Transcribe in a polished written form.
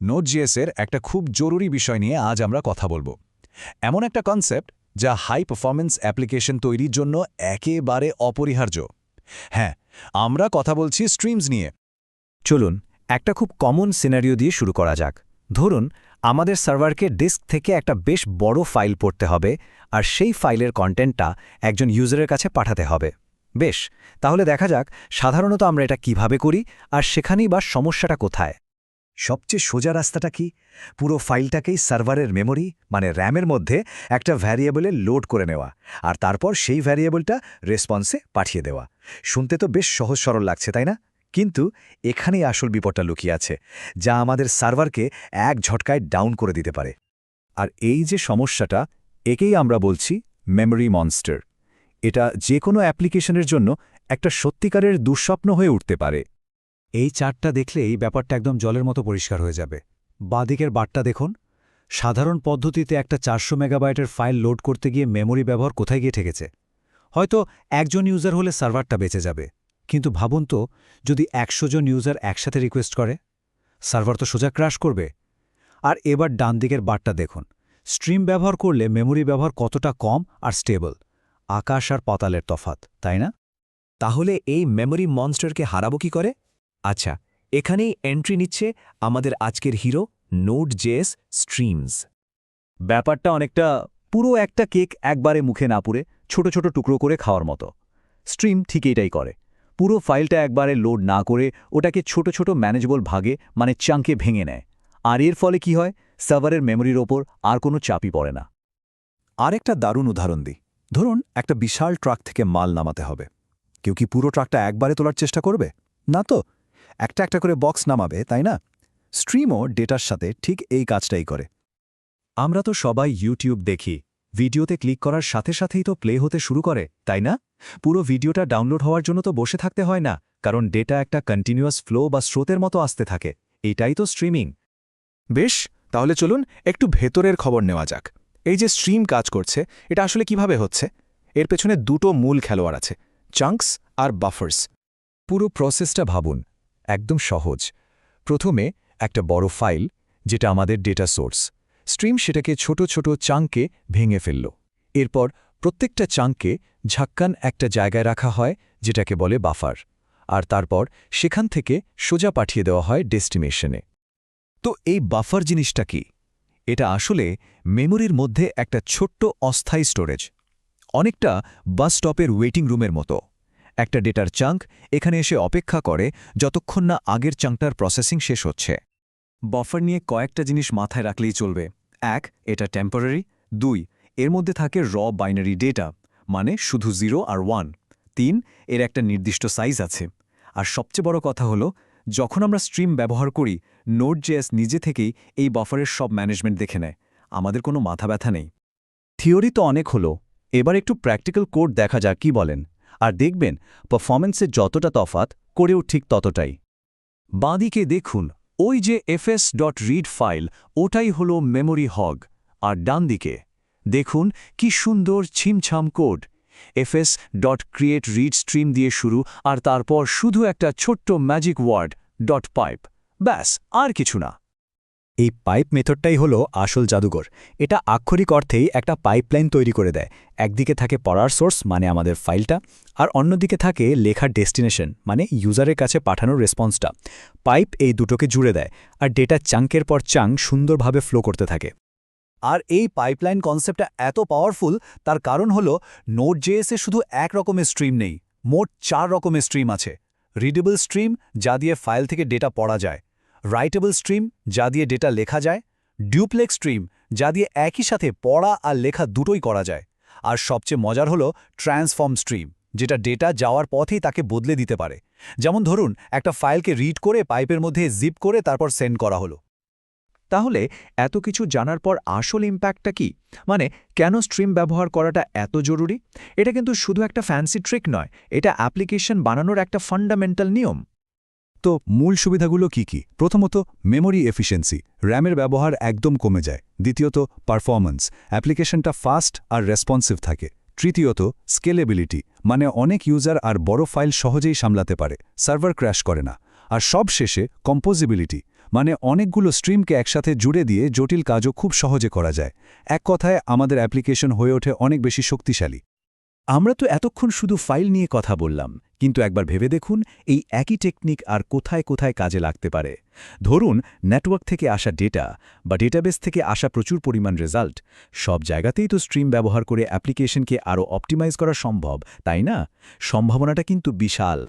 Node.js এর একটা খুব জরুরি বিষয় নিয়ে আজ আমরা কথা বলবো। এমন একটা কনসেপ্ট যা হাই পারফরম্যান্স অ্যাপ্লিকেশন তৈরির জন্য একেবারে অপরিহার্য। হ্যাঁ, আমরা কথা বলছি স্ট্রিমস নিয়ে। চলুন একটা খুব কমন সিনারিও দিয়ে শুরু করা যাক। ধরুন আমাদের সার্ভারকে ডিস্ক থেকে একটা বেশ বড় ফাইল পড়তে হবে, আর সেই ফাইলের কন্টেন্টটা একজন ইউজারের কাছে পাঠাতে হবে। বেশ, তাহলে দেখা যাক সাধারণত আমরা এটা কিভাবে করি, আর সেখানেই বা সমস্যাটা কোথায়। সবচেয়ে সোজা রাস্তাটা কি? পুরো ফাইলটাকেই সার্ভারের মেমরি মানে র্যামের মধ্যে একটা ভ্যারিয়েবলে লোড করে নেওয়া, আর তারপর সেই ভ্যারিয়েবলটা রেসপন্সে পাঠিয়ে দেওয়া। শুনতে তো বেশ সহজ সরল লাগছে, তাই না? কিন্তু এখানেই আসল বিপদটা লুকিয়ে আছে, যা আমাদের সার্ভারকে এক ঝটকায় ডাউন করে দিতে পারে। আর এই যে সমস্যাটা, একেই আমরা বলছি মেমরি মনস্টার। এটা যে কোনো অ্যাপ্লিকেশনের জন্য একটা সত্যিকারের দুঃস্বপ্ন হয়ে উঠতে পারে। এই চার্টটা দেখলে এই ব্যাপারটা একদম জলের মতো পরিষ্কার হয়ে যাবে। বাঁদিকের বারটা দেখুন। সাধারণ পদ্ধতিতে একটা 400 মেগাবাইটের ফাইল লোড করতে গিয়ে মেমরি ব্যবহার কোথায় গিয়ে ঠেকেছে। হয়তো একজন ইউজার হলে সার্ভারটা বেঁচে যাবে, কিন্তু ভাবুন তো যদি 100 জন ইউজার একসাথে রিকোয়েস্ট করে, সার্ভার তো সোজা ক্র্যাশ করবে। আর এবার ডান দিকের বারটা দেখুন। স্ট্রিম ব্যবহার করলে মেমরি ব্যবহার কতটা কম আর স্টেবল। আকাশ আর পাতালের তফাত, তাই না? তাহলে এই মেমরি মনস্টারকে হারাবো কি করে? আচ্ছা, এখানেই এন্ট্রি নিচ্ছে আমাদের আজকের হিরো Node.js স্ট্রিমস। ব্যাপারটা অনেকটা পুরো একটা কেক একবারে মুখে না পুরে ছোট ছোট টুকরো করে খাওয়ার মতো। স্ট্রিম ঠিক এটাই করে। পুরো ফাইলটা একবারে লোড না করে ওটাকে ছোট ছোট ম্যানেজেবল ভাগে মানে চাঙ্কে ভেঙে নেয়। আর এর ফলে কি হয়? সার্ভারের মেমরির ওপর আর কোনো চাপই পড়ে না। আরেকটা দারুণ উদাহরণ দিই। ধরুন একটা বিশাল ট্রাক থেকে মাল নামাতে হবে। কেউ কি পুরো ট্রাকটা একবারে তোলার চেষ্টা করবে? না তো, একটা একটা করে বক্স নামাবে, তাই না? স্ট্রিমও ডেটার সাথে ঠিক এই কাজটাই করে। আমরা তো সবাই ইউটিউব দেখি, ভিডিওতে ক্লিক করার সাথে সাথেই তো প্লে হতে শুরু করে, তাই না? পুরো ভিডিওটা ডাউনলোড হওয়ার জন্য তো বসে থাকতে হয় না, কারণ ডেটা একটা কন্টিনিউয়াস ফ্লো বা স্রোতের মতো আসতে থাকে। এটাই তো স্ট্রিমিং। বেশ, তাহলে চলুন একটু ভেতরের খবর নেওয়া যাক। এই যে স্ট্রিম কাজ করছে, এটা আসলে কিভাবে হচ্ছে? এর পেছনে দুটো মূল খেলোয়াড় আছে, চাঙ্কস আর বাফার্স। পুরো প্রসেসটা ভাবুন, একদম সহজ। প্রথমে একটা বড় ফাইল, যেটা আমাদের ডেটা সোর্স। স্ট্রিম সেটাকে ছোট ছোট চাঙ্কে ভেঙে ফেলল। এরপর প্রত্যেকটা চাঙ্কে ঝাক্কান একটা জায়গায় রাখা হয়, যেটাকে বলে বাফার। আর তারপর সেখান থেকে সোজা পাঠিয়ে দেওয়া হয় ডেস্টিনেশনে। তো এই বাফার জিনিসটা কি? এটা আসলে মেমোরির মধ্যে একটা ছোট্ট অস্থায়ী স্টোরেজ, অনেকটা বাস স্টপের ওয়েটিং রুমের মতো। একটা ডেটার চাঙ্ক এখানে এসে অপেক্ষা করে যতক্ষণ না আগের চাঙ্কটার প্রসেসিং শেষ হচ্ছে। বাফার নিয়ে কয়েকটা জিনিস মাথায় রাখলেই চলবে। 1, এটা টেম্পোরারি। 2, এর মধ্যে থাকে র বাইনারি ডেটা, মানে শুধু 0 আর 1। 3, এর একটা নির্দিষ্ট সাইজ আছে। আর সবচেয়ে বড় কথা হলো, যখন আমরা স্ট্রিম ব্যবহার করি, Node.js নিজে থেকেই এই বাফারের সব ম্যানেজমেন্ট দেখে নেয়। আমাদের কোনো মাথা ব্যথা নেই। থিওরি তো অনেক হলো, এবার একটু প্র্যাকটিক্যাল কোড দেখা যাক, কি বলেন? আর দেখবেন পারফরম্যান্সে যতটা তফাৎ, করেও ঠিক ততটাই। বাঁদিকে দেখুন, ওই যে fs.read ফাইল, ওটাই হলো মেমরি হগ। আর ডান দিকে দেখুন কি সুন্দর ছিমছাম কোড। fs.create_read_stream দিয়ে শুরু, আর তারপর শুধু একটা ছোট্ট ম্যাজিক ওয়ার্ড .pipe। ব্যাস, আর কিছু না। এই পাইপ মেথডটাই হলো আসল জাদুঘর। এটা আক্ষরিক অর্থেই একটা পাইপলাইন তৈরি করে দেয়। একদিকে থাকে পড়ার সোর্স মানে আমাদের ফাইলটা, আর অন্যদিকে থাকে লেখার ডেস্টিনেশন মানে ইউজারের কাছে পাঠানোর রেসপন্সটা। পাইপ এই দুটোকে জুড়ে দেয়, আর ডেটা চাঙ্কের পর চাঙ্ক সুন্দরভাবে ফ্লো করতে থাকে। আর এই পাইপলাইন কনসেপ্টটা এত পাওয়ারফুল, তার কারণ হলো Node.js এ শুধু এক রকমের স্ট্রিম নেই, মোট 4 রকমের স্ট্রিম আছে। রিডেবল স্ট্রিম, যা দিয়ে ফাইল থেকে ডেটা পড়া যায়। রাইটেবল স্ট্রিম, যা দিয়ে ডেটা লেখা যায়। ডুপ্লেক্স স্ট্রিম, যা দিয়ে একই সাথে পড়া আর লেখা দুটোই করা যায়। আর সবচেয়ে মজার হলো ট্রান্সফর্ম স্ট্রিম, যেটা ডেটা যাওয়ার পথেই তাকে বদলে দিতে পারে। যেমন ধরুন একটা ফাইলকে রিড করে পাইপের মধ্যে জিপ করে তারপর সেন্ড করা হলো। তাহলে এত কিছু জানার পর আসল ইম্প্যাক্টটা কি? মানে কেন স্ট্রিম ব্যবহার করাটা এত জরুরি? এটা কিন্তু শুধু একটা ফ্যান্সি ট্রিক নয়, এটা অ্যাপ্লিকেশন বানানোর একটা ফান্ডামেন্টাল নিয়ম। তো মূল সুবিধাগুলো কি কি? প্রথমত, মেমোরি এফিসিয়েন্সি, র্যামের ব্যবহার একদম কমে যায়। দ্বিতীয়ত, পারফরম্যান্স, অ্যাপ্লিকেশনটা ফাস্ট আর রেসপন্সিভ থাকে। তৃতীয়ত, স্কেলেবিলিটি, মানে অনেক ইউজার আর বড় ফাইল সহজেই সামলাতে পারে, সার্ভার ক্র্যাশ করে না। আর সবশেষে কম্পোজিবিলিটি, মানে অনেকগুলো স্ট্রিমকে একসাথে জুড়ে দিয়ে জটিল কাজও খুব সহজে করা যায়। এক কথায় আমাদের অ্যাপ্লিকেশন হয়ে ওঠে অনেক বেশি শক্তিশালী। আমরা তো এতক্ষণ শুধু ফাইল নিয়ে কথা বললাম, কিন্তু একবার ভেবে দেখুন এই একই টেকনিক আর কোথায় কোথায় কাজে লাগতে পারে। ধরুন নেটওয়ার্ক থেকে আসা ডেটা বা ডেটাবেস থেকে আসা প্রচুর পরিমাণ রেজাল্ট, সব জায়গাতেই তো স্ট্রিম ব্যবহার করে অ্যাপ্লিকেশনকে আরও অপটিমাইজ করা সম্ভব, তাই না? সম্ভাবনাটা কিন্তু বিশাল।